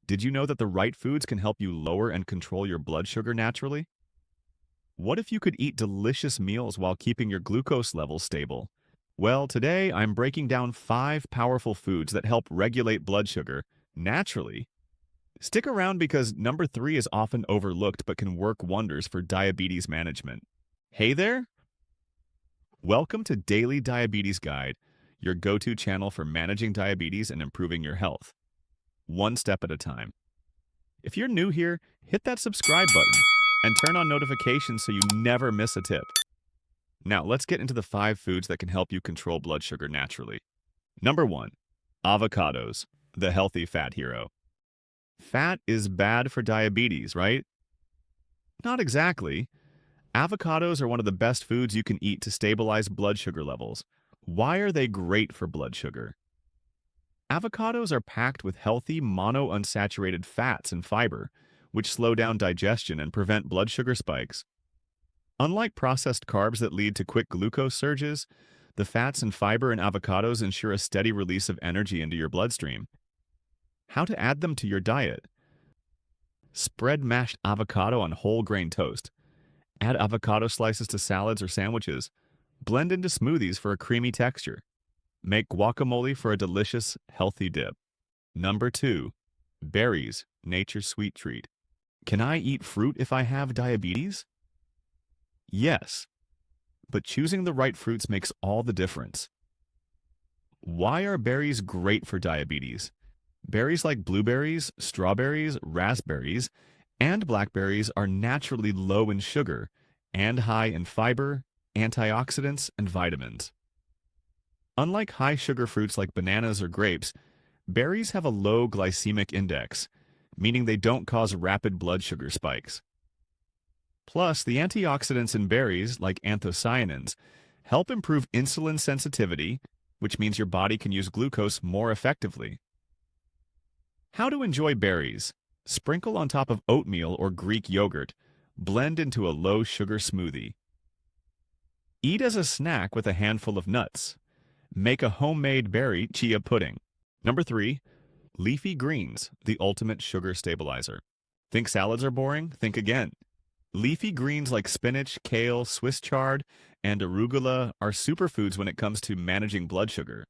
Did you know that the right foods can help you lower and control your blood sugar naturally? What if you could eat delicious meals while keeping your glucose levels stable? Well, today I'm breaking down 5 powerful foods that help regulate blood sugar naturally. Stick around because number 3 is often overlooked but can work wonders for diabetes management. Hey there! Welcome to Daily Diabetes Guide, your go-to channel for managing diabetes and improving your health, one step at a time. If you're new here, hit that subscribe button and turn on notifications so you never miss a tip. Now, let's get into the 5 foods that can help you control blood sugar naturally. Number 1. Avocados, the healthy fat hero. Fat is bad for diabetes, right? Not exactly. Avocados are one of the best foods you can eat to stabilize blood sugar levels. Why are they great for blood sugar? Avocados are packed with healthy monounsaturated fats and fiber, which slow down digestion and prevent blood sugar spikes. Unlike processed carbs that lead to quick glucose surges, the fats and fiber in avocados ensure a steady release of energy into your bloodstream. How to add them to your diet? Spread mashed avocado on whole grain toast. Add avocado slices to salads or sandwiches. Blend into smoothies for a creamy texture. Make guacamole for a delicious, healthy dip. Number 2. Berries, nature's sweet treat. Can I eat fruit if I have diabetes? Yes, but choosing the right fruits makes all the difference. Why are berries great for diabetes? Berries like blueberries, strawberries, raspberries, and blackberries are naturally low in sugar and high in fiber, antioxidants, and vitamins. Unlike high-sugar fruits like bananas or grapes, berries have a low glycemic index, meaning they don't cause rapid blood sugar spikes. Plus, the antioxidants in berries, like anthocyanins, help improve insulin sensitivity, which means your body can use glucose more effectively. How to enjoy berries? Sprinkle on top of oatmeal or Greek yogurt. Blend into a low-sugar smoothie. Eat as a snack with a handful of nuts. Make a homemade berry chia pudding. Number 3. Leafy greens, the ultimate sugar stabilizer. Think salads are boring? Think again. Leafy greens like spinach, kale, Swiss chard, and arugula are superfoods when it comes to managing blood sugar.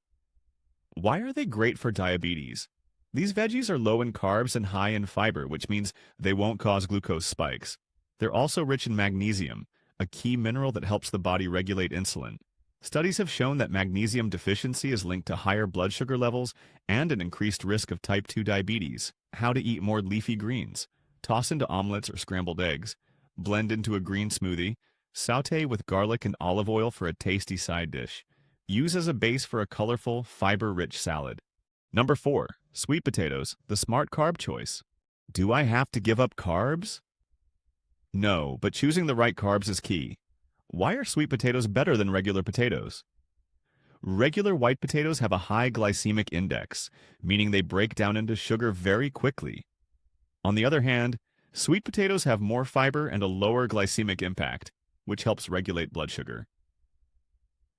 Why are they great for diabetes? These veggies are low in carbs and high in fiber, which means they won't cause glucose spikes. They're also rich in magnesium, a key mineral that helps the body regulate insulin. Studies have shown that magnesium deficiency is linked to higher blood sugar levels and an increased risk of type 2 diabetes. How to eat more leafy greens? Toss into omelets or scrambled eggs. Blend into a green smoothie. Sauté with garlic and olive oil for a tasty side dish. Use as a base for a colorful, fiber-rich salad. Number 4. Sweet potatoes, the smart carb choice. Do I have to give up carbs? No, but choosing the right carbs is key. Why are sweet potatoes better than regular potatoes? Regular white potatoes have a high glycemic index, meaning they break down into sugar very quickly. On the other hand, sweet potatoes have more fiber and a lower glycemic impact, which helps regulate blood sugar.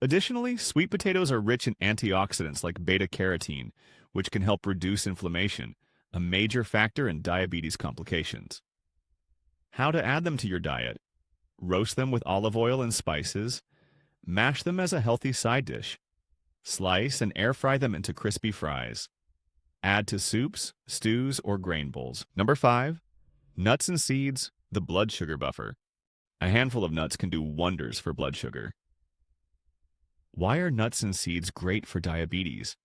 Additionally, sweet potatoes are rich in antioxidants like beta-carotene, which can help reduce inflammation, a major factor in diabetes complications. How to add them to your diet? Roast them with olive oil and spices. Mash them as a healthy side dish. Slice and air fry them into crispy fries. Add to soups, stews, or grain bowls. Number 5. Nuts and seeds, the blood sugar buffer. A handful of nuts can do wonders for blood sugar. Why are nuts and seeds great for diabetes?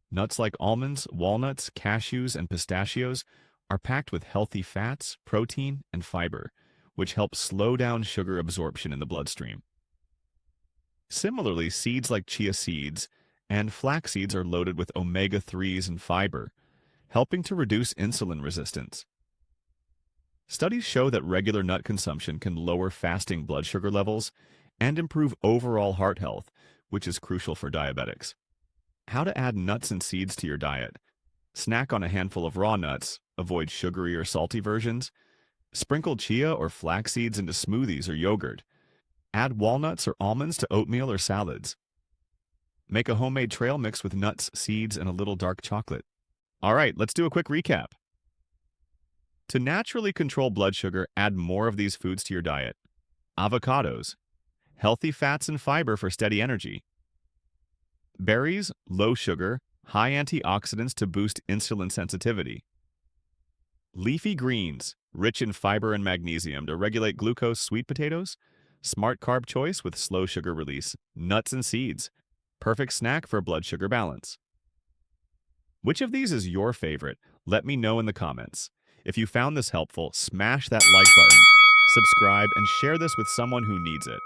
Nuts like almonds, walnuts, cashews, and pistachios are packed with healthy fats, protein, and fiber, which help slow down sugar absorption in the bloodstream. Similarly, seeds like chia seeds and flax seeds are loaded with omega-3s and fiber, helping to reduce insulin resistance. Studies show that regular nut consumption can lower fasting blood sugar levels and improve overall heart health, which is crucial for diabetics. How to add nuts and seeds to your diet? Snack on a handful of raw nuts, avoid sugary or salty versions. Sprinkle chia or flax seeds into smoothies or yogurt. Add walnuts or almonds to oatmeal or salads. Make a homemade trail mix with nuts, seeds, and a little dark chocolate. All right, let's do a quick recap. To naturally control blood sugar, add more of these foods to your diet. Avocados, healthy fats and fiber for steady energy. Berries, low sugar, high antioxidants to boost insulin sensitivity. Leafy greens, rich in fiber and magnesium to regulate glucose. Sweet potatoes, smart carb choice with slow sugar release. Nuts and seeds, perfect snack for blood sugar balance. Which of these is your favorite? Let me know in the comments. If you found this helpful, smash that like button, subscribe, and share this with someone who needs it.